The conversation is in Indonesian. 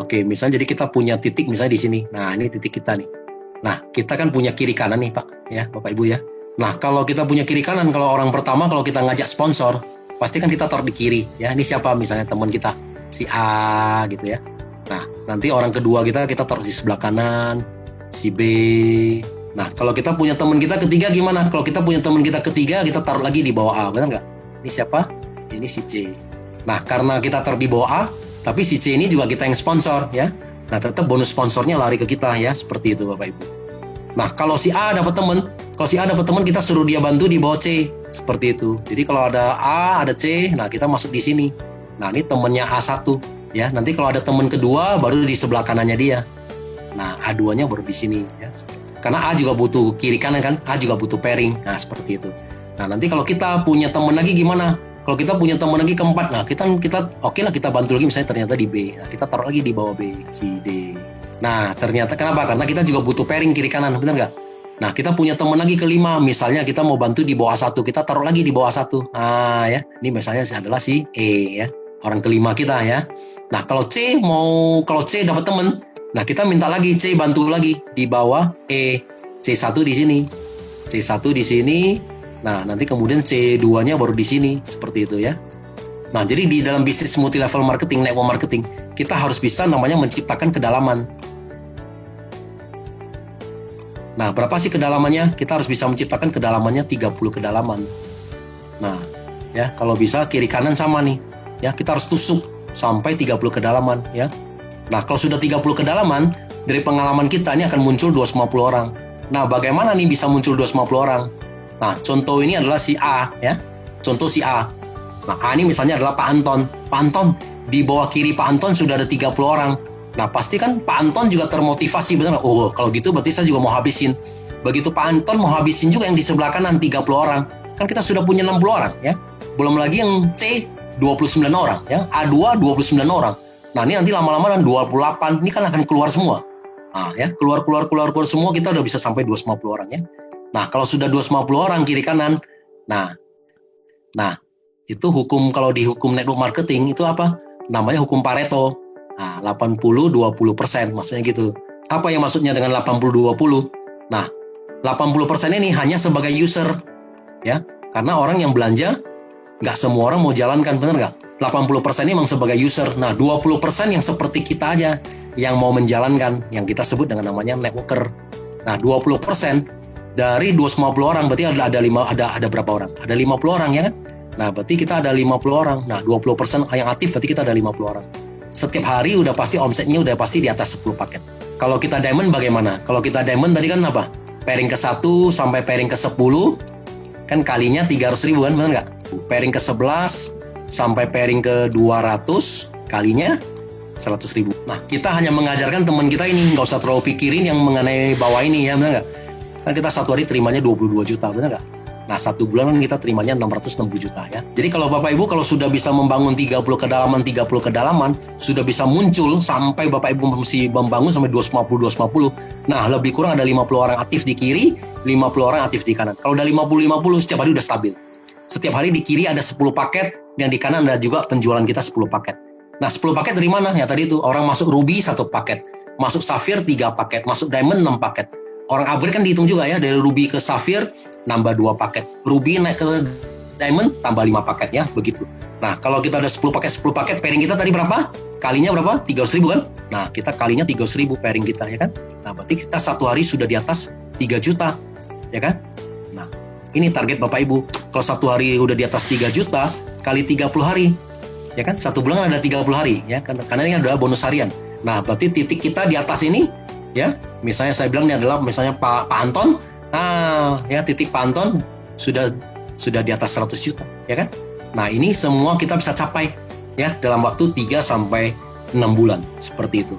Oke, misalnya jadi kita punya titik misalnya di sini. Nah, ini titik kita nih. Nah, kita kan punya kiri kanan nih, Pak, ya, Bapak Ibu ya. Nah, kalau kita punya kiri kanan, kalau orang pertama kalau kita ngajak sponsor, pasti kan kita taruh di kiri, ya. Ini siapa misalnya teman kita, si A gitu ya. Nah, nanti orang kedua kita taruh di sebelah kanan, si B. Nah, kalau kita punya teman kita ketiga gimana? Kalau kita punya teman kita ketiga, kita taruh lagi di bawah A, benar nggak? Ini siapa? Ini si C. Nah, karena kita taruh di bawah A, tapi si C ini juga kita yang sponsor, ya. Nah, tetap bonus sponsornya lari ke kita, ya. Seperti itu, Bapak Ibu. Nah, kalau si A dapat teman, kita suruh dia bantu di bawah C. Seperti itu. Jadi kalau ada A, ada C, nah kita masuk di sini. Nah, ini temannya A1, ya. Nanti kalau ada teman kedua, baru di sebelah kanannya dia. Nah, A2-nya baru di sini, ya. Karena A juga butuh kiri kanan kan, A juga butuh pairing. Nah, seperti itu. Nah, nanti kalau kita punya teman lagi gimana? Kalau kita punya teman lagi keempat, nah kita oke lah kita bantu lagi misalnya ternyata di B. Nah, kita taruh lagi di bawah B, si D. Nah, ternyata kenapa? Karena kita juga butuh pairing kiri kanan, benar nggak? Nah, kita punya teman lagi kelima, misalnya kita mau bantu di bawah A1, kita taruh lagi di bawah A1. Nah, ya. Ini misalnya adalah si E, ya. Orang kelima kita, ya. Nah, kalau C dapat teman, nah kita minta lagi C bantu lagi di bawah E. C1 di sini. C1 di sini. Nah, nanti kemudian C2-nya baru di sini, seperti itu ya. Nah, jadi di dalam bisnis multi level marketing, network marketing, kita harus bisa namanya menciptakan kedalaman. Nah, berapa sih kedalamannya? Kita harus bisa menciptakan kedalamannya 30 kedalaman. Nah, ya, kalau bisa kiri kanan sama nih. Ya, kita harus tusuk sampai 30 kedalaman, ya. Nah, kalau sudah 30 kedalaman, dari pengalaman kita ini akan muncul 250 orang. Nah, bagaimana nih bisa muncul 250 orang? Nah, contoh ini adalah si A, ya. Contoh si A. Nah, A ini misalnya adalah Pak Anton. Pak Anton, di bawah kiri Pak Anton sudah ada 30 orang. Nah, pasti kan Pak Anton juga termotivasi, benar. Oh, kalau gitu berarti saya juga mau habisin. Begitu Pak Anton mau habisin juga yang di sebelah kanan 30 orang. Kan kita sudah punya 60 orang, ya. Belum lagi yang C 29 orang, ya. A2 29 orang. Nah, ini nanti lama-lama dan 28, ini kan akan keluar semua. Nah, ya, keluar semua, kita udah bisa sampai 250 orang, ya. Nah, kalau sudah 250 orang kiri kanan, nah, itu hukum, kalau di hukum network marketing itu apa? Namanya hukum Pareto. Nah, 80-20%, maksudnya gitu. Apa yang maksudnya dengan 80-20? Nah, 80% ini hanya sebagai user, ya. Karena orang yang belanja, nggak semua orang mau jalankan, benar nggak? 80% ini memang sebagai user. Nah, 20% yang seperti kita aja, yang mau menjalankan, yang kita sebut dengan namanya networker. Nah, 20% dari 250 orang, berarti ada berapa orang? Ada 50 orang, ya kan? Nah, berarti kita ada 50 orang. Nah, 20% yang aktif, berarti kita ada 50 orang. Setiap hari udah pasti omsetnya udah pasti di atas 10 paket. Kalau kita diamond bagaimana? Kalau kita diamond tadi kan apa? Pairing ke 1 sampai pairing ke 10, kan kalinya 300.000 kan, benar nggak? Pairing ke 11 sampai pairing ke 200, kalinya 100.000. Nah, kita hanya mengajarkan teman kita ini, nggak usah terlalu pikirin yang mengenai bawah ini, ya, benar nggak? Kan kita satu hari terimanya 22 juta, benar nggak? Nah, 1 bulan kan kita terimanya 660 juta, ya. Jadi kalau Bapak Ibu kalau sudah bisa membangun 30 kedalaman, sudah bisa muncul sampai Bapak Ibu mesti membangun sampai 250. Nah, lebih kurang ada 50 orang aktif di kiri, 50 orang aktif di kanan. Kalau udah 50 setiap hari udah stabil. Setiap hari di kiri ada 10 paket, dan di kanan ada juga penjualan kita 10 paket. Nah, 10 paket dari mana? Ya tadi itu, orang masuk Ruby 1 paket, masuk Sapphire 3 paket, masuk Diamond 6 paket. Orang upgrade kan dihitung juga, ya, dari Ruby ke Sapphire nambah 2 paket, Ruby naik ke Diamond tambah 5 paket, ya, begitu. Nah, kalau kita ada 10 paket, pairing kita tadi berapa? Kalinya berapa? 300.000 kan? Nah, kita kalinya 300.000 pairing kita, ya kan? Nah, berarti kita satu hari sudah di atas 3 juta, ya kan? Nah, ini target Bapak Ibu. Kalau satu hari udah di atas 3 juta, kali 30 hari, ya kan? Satu bulan ada 30 hari, ya, karena ini adalah bonus harian. Nah, berarti titik kita di atas ini, ya, misalnya saya bilang ini adalah misalnya Pak Anton, nah, ya, titik Pak Anton sudah di atas 100 juta, ya kan? Nah, ini semua kita bisa capai, ya, dalam waktu 3 sampai 6 bulan, seperti itu.